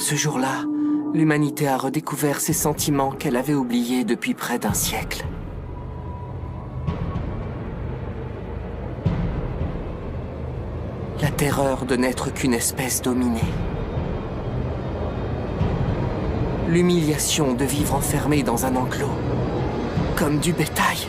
Ce jour-là, l'humanité a redécouvert ses sentiments qu'elle avait oubliés depuis près d'un siècle. La terreur de n'être qu'une espèce dominée. L'humiliation de vivre enfermé dans un enclos, comme du bétail.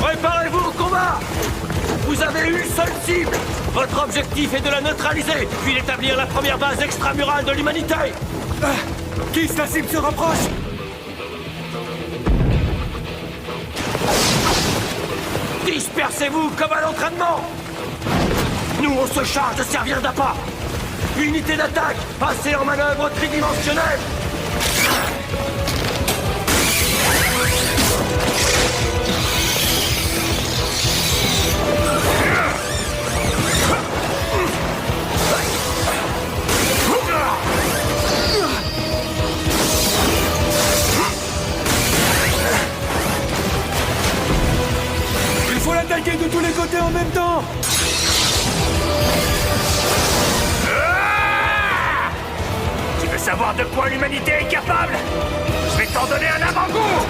Préparez-vous au combat! Vous avez une seule cible! Votre objectif est de la neutraliser, puis d'établir la première base extramurale de l'humanité! Kiss, la cible se rapproche! Dispersez-vous comme à l'entraînement! Nous, on se charge de servir d'appât! Unité d'attaque, passez en manœuvre tridimensionnelle! Il faut l'attaquer de tous les côtés en même temps! Tu veux savoir de quoi l'humanité est capable? Je vais t'en donner un avant-goût!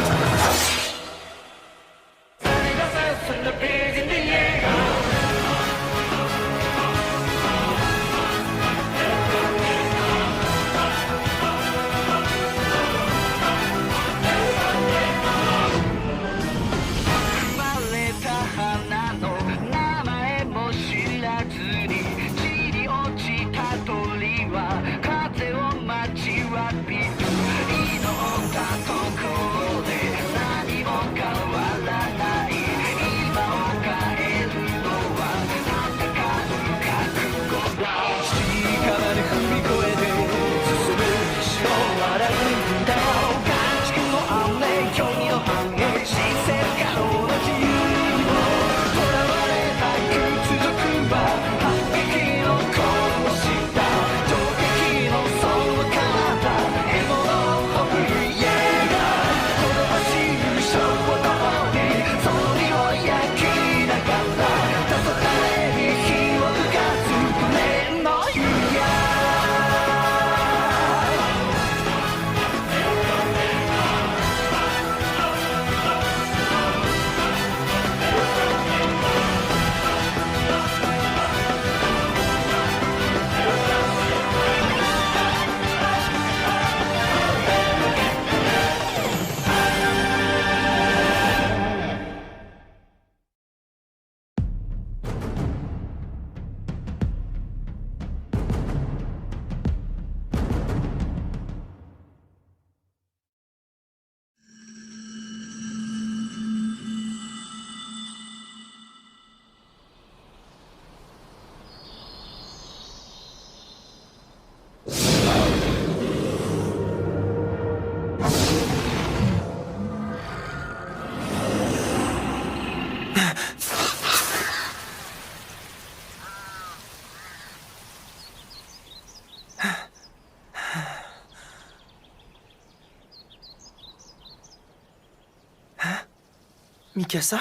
Mikasa?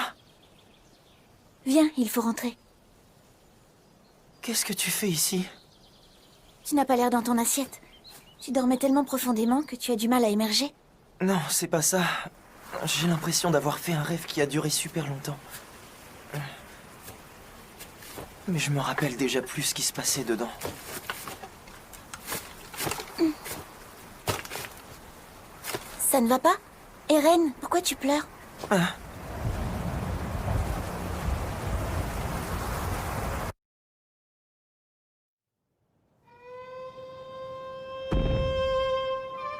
Viens, il faut rentrer. Qu'est-ce que tu fais ici? Tu n'as pas l'air dans ton assiette. Tu dormais tellement profondément que tu as du mal à émerger. Non, c'est pas ça. J'ai l'impression d'avoir fait un rêve qui a duré super longtemps. Mais je me rappelle déjà plus ce qui se passait dedans. Ça ne va pas? Eren, pourquoi tu pleures?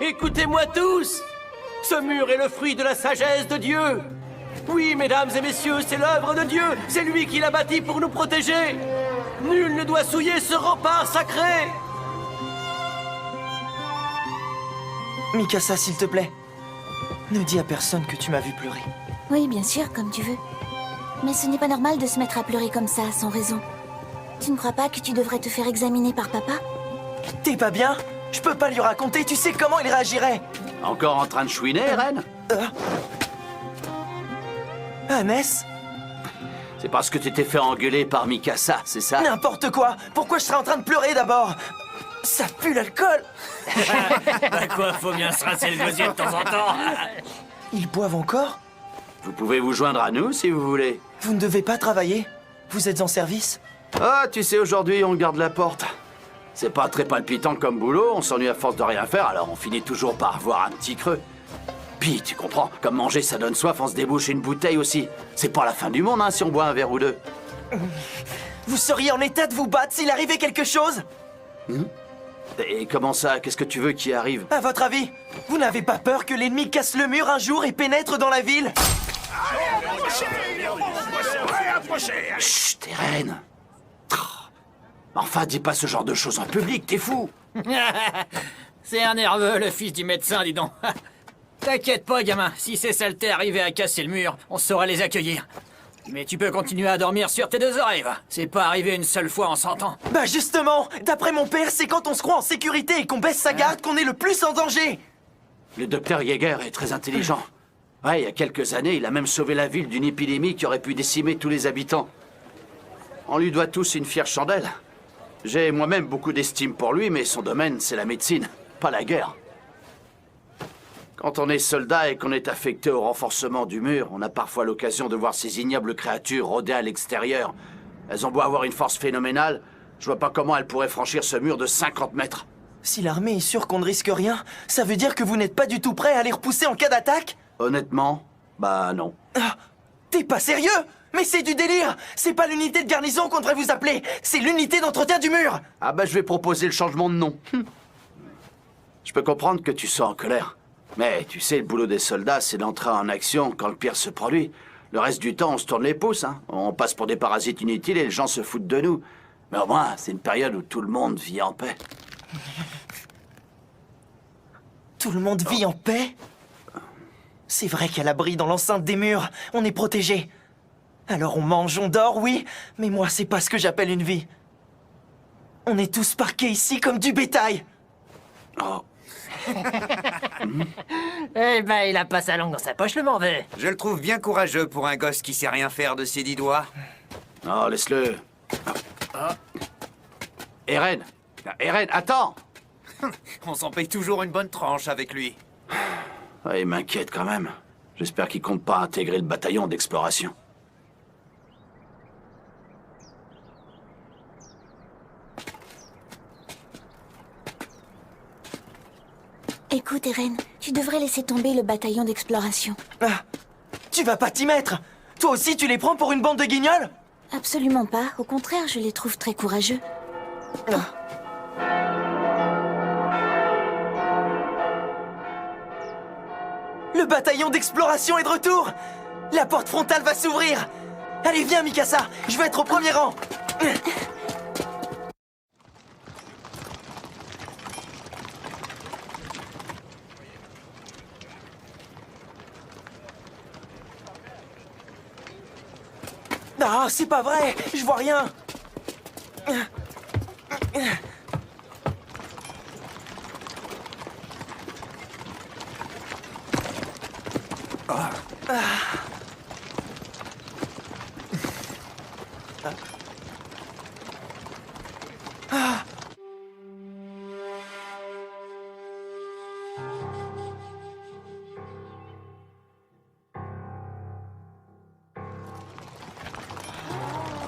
Écoutez-moi tous! Ce mur est le fruit de la sagesse de Dieu! Oui, mesdames et messieurs, c'est l'œuvre de Dieu! C'est lui qui l'a bâti pour nous protéger! Nul ne doit souiller ce rempart sacré! Mikasa, s'il te plaît. Ne dis à personne que tu m'as vu pleurer. Oui, bien sûr, comme tu veux. Mais ce n'est pas normal de se mettre à pleurer comme ça, sans raison. Tu ne crois pas que tu devrais te faire examiner par papa? T'es pas bien? Je peux pas lui raconter, tu sais comment il réagirait. Encore en train de chouiner, Eren? Hannes? C'est parce que tu t'es fait engueuler par Mikasa, c'est ça? N'importe quoi. Pourquoi je serais en train de pleurer d'abord? Ça pue l'alcool. Bah quoi, faut bien se rincer le gosier de temps en temps. Ils boivent encore? Vous pouvez vous joindre à nous si vous voulez. Vous ne devez pas travailler? Vous êtes en service? Ah, tu sais, aujourd'hui, on garde la porte. C'est pas très palpitant comme boulot, on s'ennuie à force de rien faire, alors on finit toujours par avoir un petit creux. Puis, tu comprends, comme manger ça donne soif, on se débouche une bouteille aussi. C'est pas la fin du monde, hein, si on boit un verre ou deux. Vous seriez en état de vous battre s'il arrivait quelque chose? Et comment ça? Qu'est-ce que tu veux qui arrive? À votre avis, vous n'avez pas peur que l'ennemi casse le mur un jour et pénètre dans la ville? Chut, Eren. Enfin, dis pas ce genre de choses en public, t'es fou. C'est un nerveux, le fils du médecin, dis donc. T'inquiète pas, gamin. Si ces saletés arrivaient à casser le mur, on saurait les accueillir. Mais tu peux continuer à dormir sur tes deux oreilles, va. C'est pas arrivé une seule fois en 100 ans. Bah justement, d'après mon père, c'est quand on se croit en sécurité et qu'on baisse sa garde qu'on est le plus en danger. Le docteur Yeager est très intelligent. Ouais, il y a quelques années, il a même sauvé la ville d'une épidémie qui aurait pu décimer tous les habitants. On lui doit tous une fière chandelle. J'ai moi-même beaucoup d'estime pour lui, mais son domaine, c'est la médecine, pas la guerre. Quand on est soldat et qu'on est affecté au renforcement du mur, on a parfois l'occasion de voir ces ignobles créatures rôder à l'extérieur. Elles ont beau avoir une force phénoménale, je vois pas comment elles pourraient franchir ce mur de 50 mètres. Si l'armée est sûre qu'on ne risque rien, ça veut dire que vous n'êtes pas du tout prêt à les repousser en cas d'attaque? Honnêtement, bah non. Ah, t'es pas sérieux? Mais c'est du délire! C'est pas l'unité de garnison qu'on devrait vous appeler, c'est l'unité d'entretien du mur! Ah bah je vais proposer le changement de nom. Je peux comprendre que tu sois en colère. Mais tu sais, le boulot des soldats, c'est d'entrer en action quand le pire se produit. Le reste du temps, on se tourne les pouces, hein. On passe pour des parasites inutiles et les gens se foutent de nous. Mais au moins, c'est une période où tout le monde vit en paix. Tout le monde vit en paix? C'est vrai qu'à l'abri dans l'enceinte des murs, on est protégé. Alors on mange, on dort, oui, mais moi c'est pas ce que j'appelle une vie. On est tous parqués ici comme du bétail. Oh, Eh ben, il a pas sa langue dans sa poche, le morveux. Je le trouve bien courageux pour un gosse qui sait rien faire de ses 10 doigts. oh laisse-le. Eren, Eren, attends. On s'en paye toujours une bonne tranche avec lui. Il m'inquiète quand même. J'espère qu'il compte pas intégrer le bataillon d'exploration. Écoute, Eren, tu devrais laisser tomber le bataillon d'exploration. Ah, tu vas pas t'y mettre. Toi aussi tu les prends pour une bande de guignols? Absolument pas. Au contraire, je les trouve très courageux. Le bataillon d'exploration est de retour. La porte frontale va s'ouvrir. Allez, viens, Mikasa, je veux être au premier rang. Ah, c'est pas vrai, je vois rien.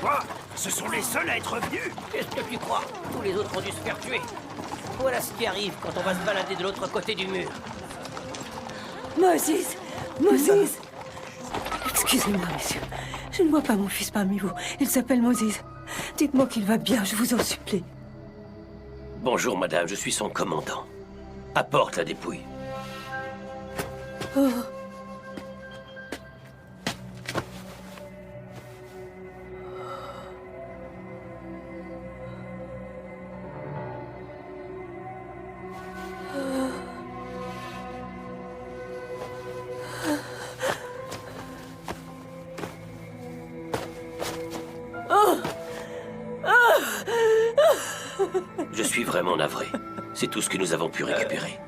Quoi? Ce sont les seuls à être venus? Qu'est-ce que tu crois? Tous les autres ont dû se faire tuer. Voilà ce qui arrive quand on va se balader de l'autre côté du mur. Moses! Moses! Excusez-moi, monsieur. Je ne vois pas mon fils parmi vous. Il s'appelle Moses. Dites-moi qu'il va bien, je vous en supplie. Bonjour, madame, je suis son commandant. Apporte la dépouille. Oh. Je suis vraiment navré. C'est tout ce que nous avons pu récupérer.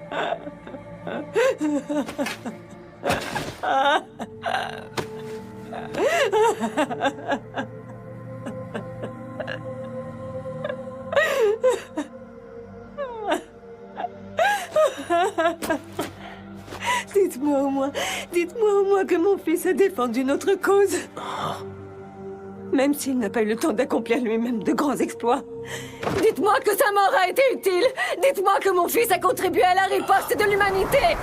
Dites-moi au moins que mon fils a défendu notre cause. Même s'il n'a pas eu le temps d'accomplir lui-même de grands exploits. Dites-moi que sa mort a été utile. Dites-moi que mon fils a contribué à la riposte de l'humanité.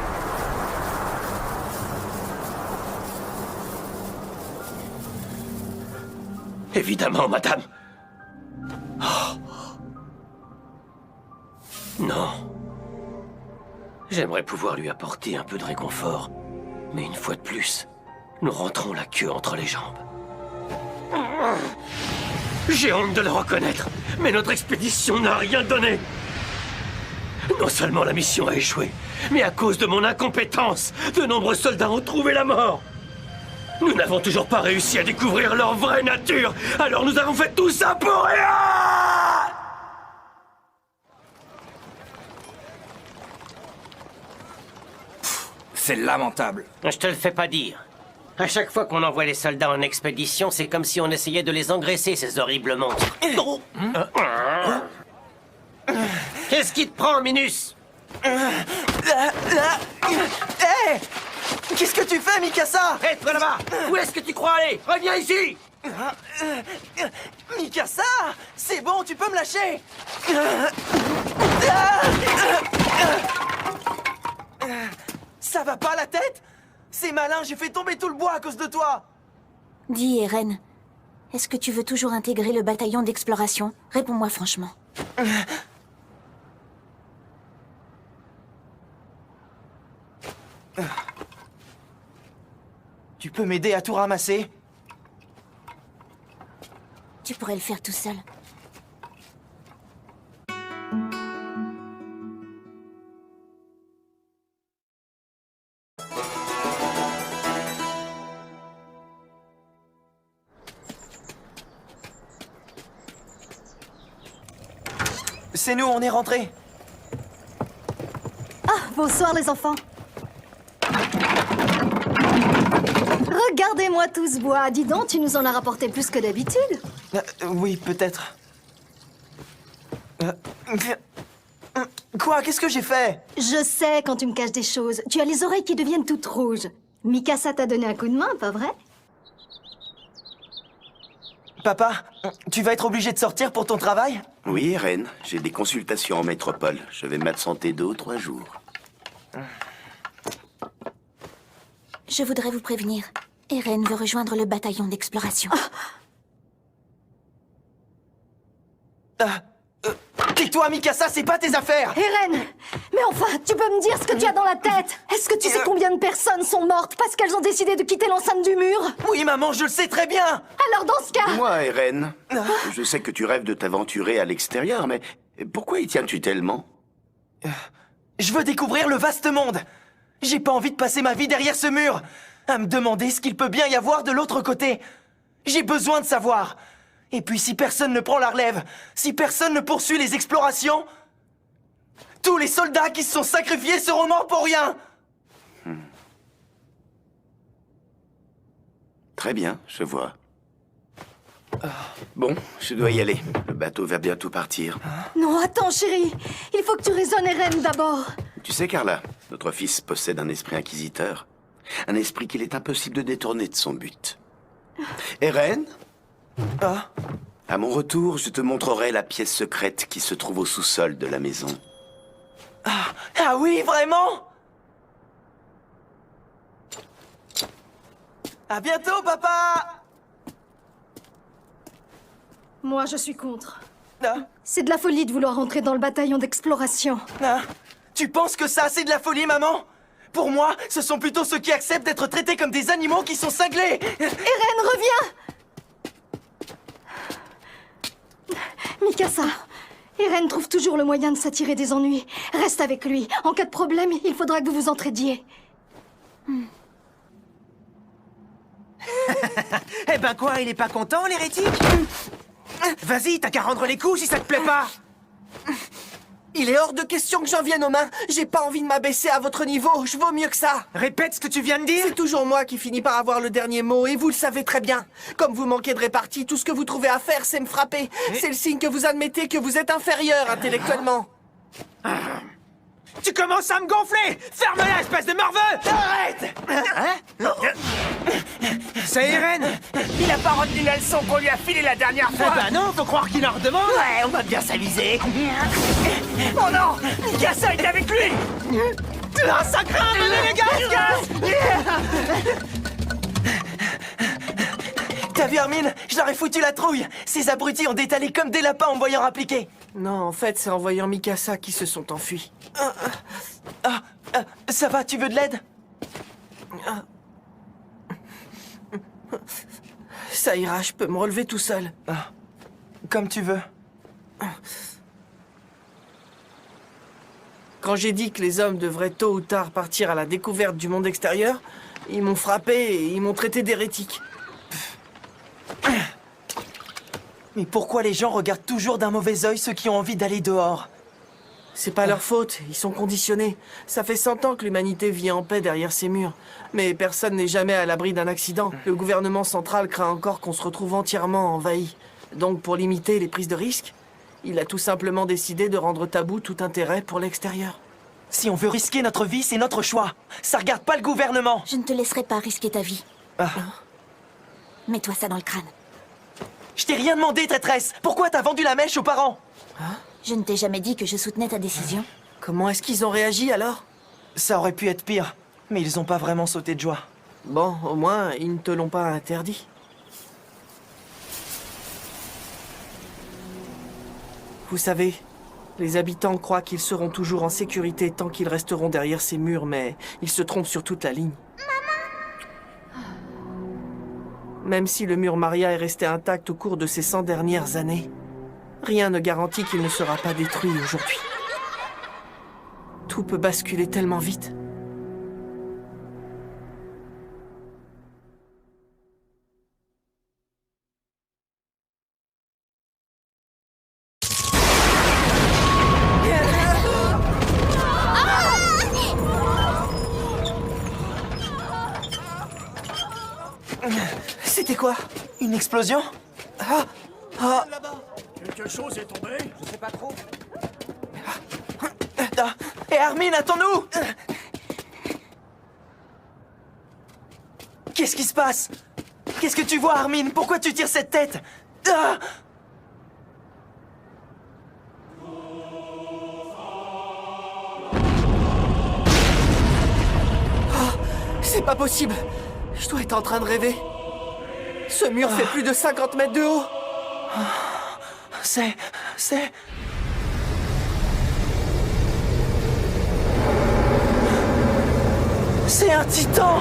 Évidemment, madame. Oh. Non. J'aimerais pouvoir lui apporter un peu de réconfort. Mais une fois de plus, nous rentrons la queue entre les jambes. J'ai honte de le reconnaître, mais notre expédition n'a rien donné. Non seulement la mission a échoué, mais à cause de mon incompétence, de nombreux soldats ont trouvé la mort. Nous n'avons toujours pas réussi à découvrir leur vraie nature, alors nous avons fait tout ça pour rien! C'est lamentable. Je te le fais pas dire. À chaque fois qu'on envoie les soldats en expédition, c'est comme si on essayait de les engraisser, ces horribles monstres. Qu'est-ce qui te prend, Minus? Hé! Qu'est-ce que tu fais, Mikasa? Hé, toi là-bas! Où est-ce que tu crois aller? Reviens ici! Mikasa! C'est bon, tu peux me lâcher! Ça va pas la tête? C'est malin, j'ai fait tomber tout le bois à cause de toi! Dis, Eren, est-ce que tu veux toujours intégrer le bataillon d'exploration? Réponds-moi franchement. Tu peux m'aider à tout ramasser? Tu pourrais le faire tout seul. C'est nous, on est rentrés. Bonsoir les enfants. Regardez-moi tout ce bois. Dis donc, tu nous en as rapporté plus que d'habitude. Oui, peut-être. Quoi? Qu'est-ce que j'ai fait? Je sais quand tu me caches des choses. Tu as les oreilles qui deviennent toutes rouges. Mikasa t'a donné un coup de main, pas vrai? Papa, tu vas être obligé de sortir pour ton travail? Oui, Eren, j'ai des consultations en métropole. Je vais m'absenter 2 ou 3 jours. Je voudrais vous prévenir. Eren veut rejoindre le bataillon d'exploration. Tais-toi, Mikasa, c'est pas tes affaires! Eren! Mais enfin, tu peux me dire ce que tu as dans la tête? Est-ce que tu sais combien de personnes sont mortes parce qu'elles ont décidé de quitter l'enceinte du mur? Oui, maman, je le sais très bien! Alors dans ce cas... Moi, Eren, je sais que tu rêves de t'aventurer à l'extérieur, mais pourquoi y tiens-tu tellement? Je veux découvrir le vaste monde! J'ai pas envie de passer ma vie derrière ce mur, à me demander ce qu'il peut bien y avoir de l'autre côté. J'ai besoin de savoir. Et puis si personne ne prend la relève, si personne ne poursuit les explorations, tous les soldats qui se sont sacrifiés seront morts pour rien. Très bien, je vois. Bon, je dois y aller. Le bateau va bientôt partir. Non, attends, chérie. Il faut que tu raisonnes Eren d'abord. Tu sais, Carla, notre fils possède un esprit inquisiteur. Un esprit qu'il est impossible de détourner de son but. Eren? À mon retour, je te montrerai la pièce secrète qui se trouve au sous-sol de la maison. Ah oui, vraiment? À bientôt, papa! Moi, je suis contre. C'est de la folie de vouloir entrer dans le bataillon d'exploration. Tu penses que ça, c'est de la folie, maman? Pour moi, ce sont plutôt ceux qui acceptent d'être traités comme des animaux qui sont cinglés! Eren, reviens! Mikasa, Eren trouve toujours le moyen de s'attirer des ennuis. Reste avec lui. En cas de problème, il faudra que vous vous entraidiez. Eh ben quoi, il est pas content, l'hérétique? Vas-y, t'as qu'à rendre les coups si ça te plaît pas. Il est hors de question que j'en vienne aux mains. J'ai pas envie de m'abaisser à votre niveau. Je vaux mieux que ça. Répète ce que tu viens de dire. C'est toujours moi qui finis par avoir le dernier mot, et vous le savez très bien. Comme vous manquez de répartie, tout ce que vous trouvez à faire, c'est me frapper. C'est le signe que vous admettez que vous êtes inférieur intellectuellement. Tu commences à me gonfler. Ferme-la, espèce de morveux. Arrête. C'est Irène. Il a pas retenu la leçon qu'on lui a filée la dernière fois. Bah non, faut croire qu'il en redemande. Ouais, on va bien s'aviser. Oh non, Mikasa est avec lui. Ah, ça craint, venez les gars, T'as vu Armin? Je leur ai foutu la trouille. Ces abrutis ont détalé comme des lapins en me voyant appliquer. Non, en fait, c'est en voyant Mikasa qu'ils se sont enfuis. Ça va, tu veux de l'aide? Ça ira, je peux me relever tout seul. Comme tu veux. Quand j'ai dit que les hommes devraient tôt ou tard partir à la découverte du monde extérieur, ils m'ont frappé et ils m'ont traité d'hérétique. Mais pourquoi les gens regardent toujours d'un mauvais œil ceux qui ont envie d'aller dehors? C'est pas leur faute, ils sont conditionnés. Ça fait 100 ans que l'humanité vit en paix derrière ces murs. Mais personne n'est jamais à l'abri d'un accident. Le gouvernement central craint encore qu'on se retrouve entièrement envahi. Donc pour limiter les prises de risques, il a tout simplement décidé de rendre tabou tout intérêt pour l'extérieur. Si on veut risquer notre vie, c'est notre choix. Ça regarde pas le gouvernement. Je ne te laisserai pas risquer ta vie. Mets-toi ça dans le crâne. Je t'ai rien demandé, traîtresse. Pourquoi t'as vendu la mèche aux parents? Je ne t'ai jamais dit que je soutenais ta décision. Comment est-ce qu'ils ont réagi alors? Ça aurait pu être pire, mais ils ont pas vraiment sauté de joie. Bon, au moins, ils ne te l'ont pas interdit. Vous savez, les habitants croient qu'ils seront toujours en sécurité tant qu'ils resteront derrière ces murs, mais ils se trompent sur toute la ligne. Même si le mur Maria est resté intact au cours de ces 100 dernières années, rien ne garantit qu'il ne sera pas détruit aujourd'hui. Tout peut basculer tellement vite. C'était quoi? Une explosion? Quelque chose est tombé? Je sais pas trop. Hé Armin, attends-nous! Qu'est-ce qui se passe? Qu'est-ce que tu vois, Armin? Pourquoi tu tires cette tête? C'est pas possible! Je dois être en train de rêver. Ce mur fait plus de 50 mètres de haut. C'est un titan!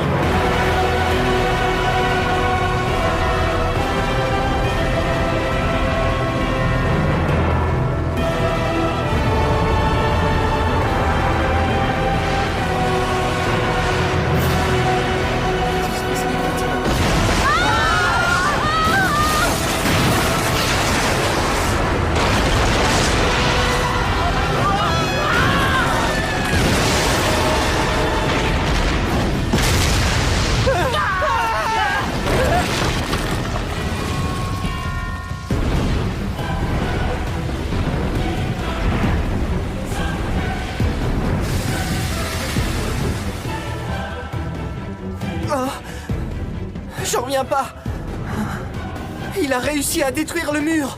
J'en reviens pas. Il a réussi à détruire le mur.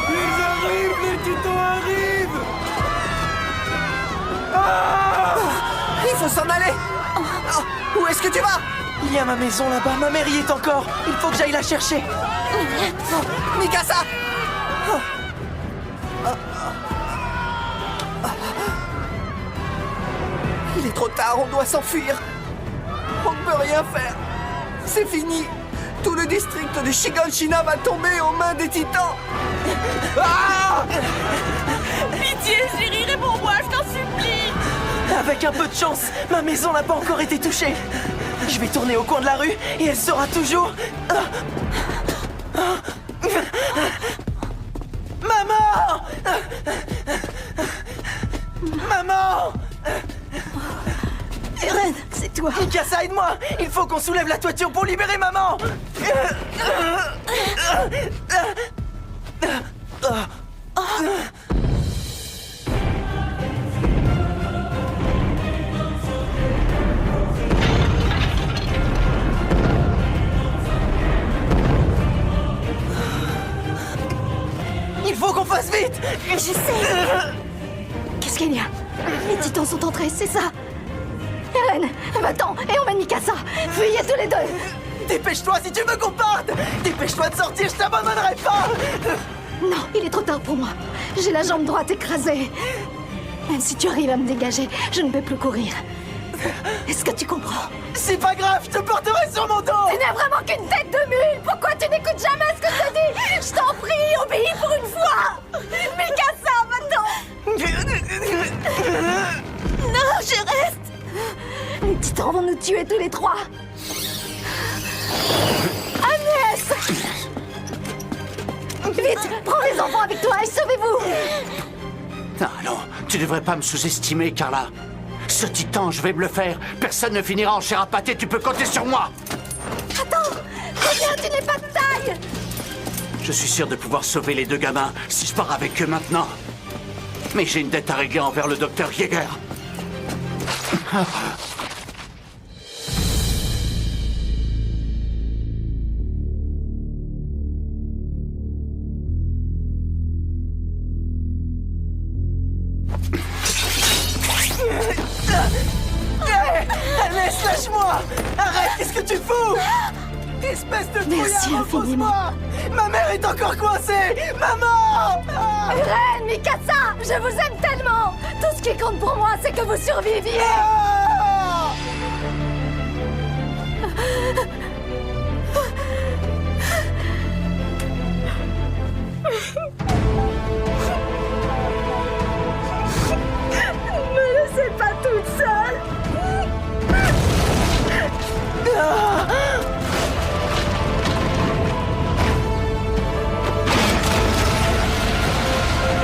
Ils arrivent, les titans arrivent! Il faut s'en aller. Où est-ce que tu vas? Il y a ma maison là-bas, ma mère y est encore. Il faut que j'aille la chercher. Mikasa! Il est trop tard, on doit s'enfuir. On ne peut rien faire. C'est fini. Tout le district de Shiganshina va tomber aux mains des titans. Pitié, chérie, réponds-moi, je t'en supplie. Avec un peu de chance, ma maison n'a pas encore été touchée. Je vais tourner au coin de la rue et elle sera toujours... Maman! Maman! Eren, c'est toi. Mikasa, aide-moi! Il faut qu'on soulève la toiture pour libérer maman! Il faut qu'on fasse vite! Je sais. Qu'est-ce qu'il y a? Les titans sont entrés, c'est ça? Eren, va-t'en et emmène Mikasa. Fuyez tous les deux. Dépêche-toi si tu veux qu'on parte! Dépêche-toi de sortir, je t'abandonnerai pas! Non, il est trop tard pour moi. J'ai la jambe droite écrasée. Même si tu arrives à me dégager, je ne peux plus courir. Est-ce que tu comprends? C'est pas grave, je te porterai sur mon dos! Tu n'es vraiment qu'une tête de mule. Pourquoi tu n'écoutes jamais ce que je te dis? Je t'en prie, obéis pour une fois. Mikasa, va-t'en. Non, je reste. Les titans vont nous tuer tous les trois. Agnès! Vite, prends les enfants avec toi et sauvez-vous! Ah non, tu devrais pas me sous-estimer, Carla. Ce titan, je vais me le faire. Personne ne finira en chair à pâté, tu peux compter sur moi. Attends! Reviens, tu n'es pas de taille! Je suis sûr de pouvoir sauver les deux gamins si je pars avec eux maintenant. Mais j'ai une dette à régler envers le docteur Yeager. Agnès, lâche-moi! Arrête, qu'est-ce que tu fous? Espèce de Merci trouillard, infiniment. repose-moi. Ma mère est encore coincée! Maman! Ah! Eren, Mikasa! Je vous aime tellement! Tout ce qui compte pour moi, c'est que vous surviviez! Ah! Ne me laissez pas toute seule.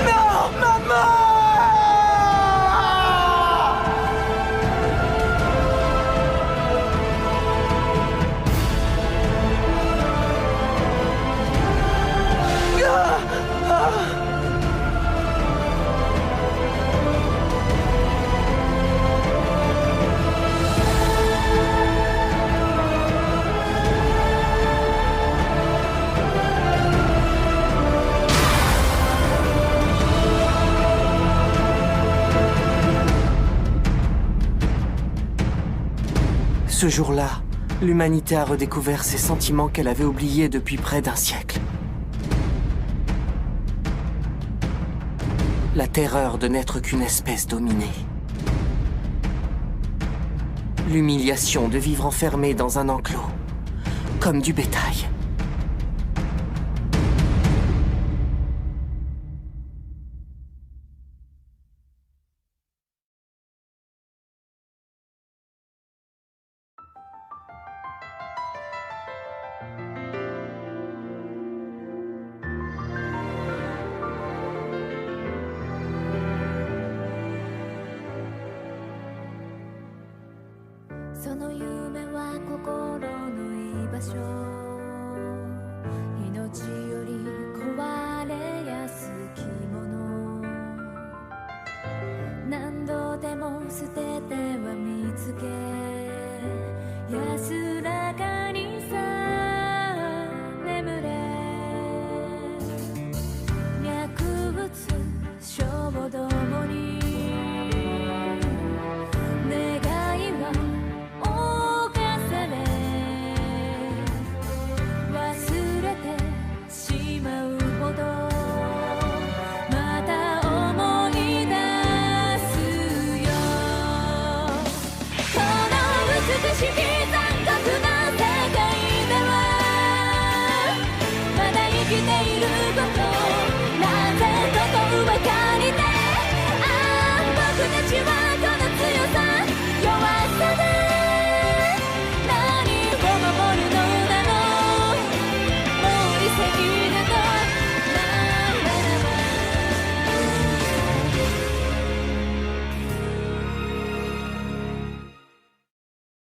Non, maman! Ce jour-là, l'humanité a redécouvert ses sentiments qu'elle avait oubliés depuis près d'un siècle. La terreur de n'être qu'une espèce dominée. L'humiliation de vivre enfermé dans un enclos, comme du bétail. Today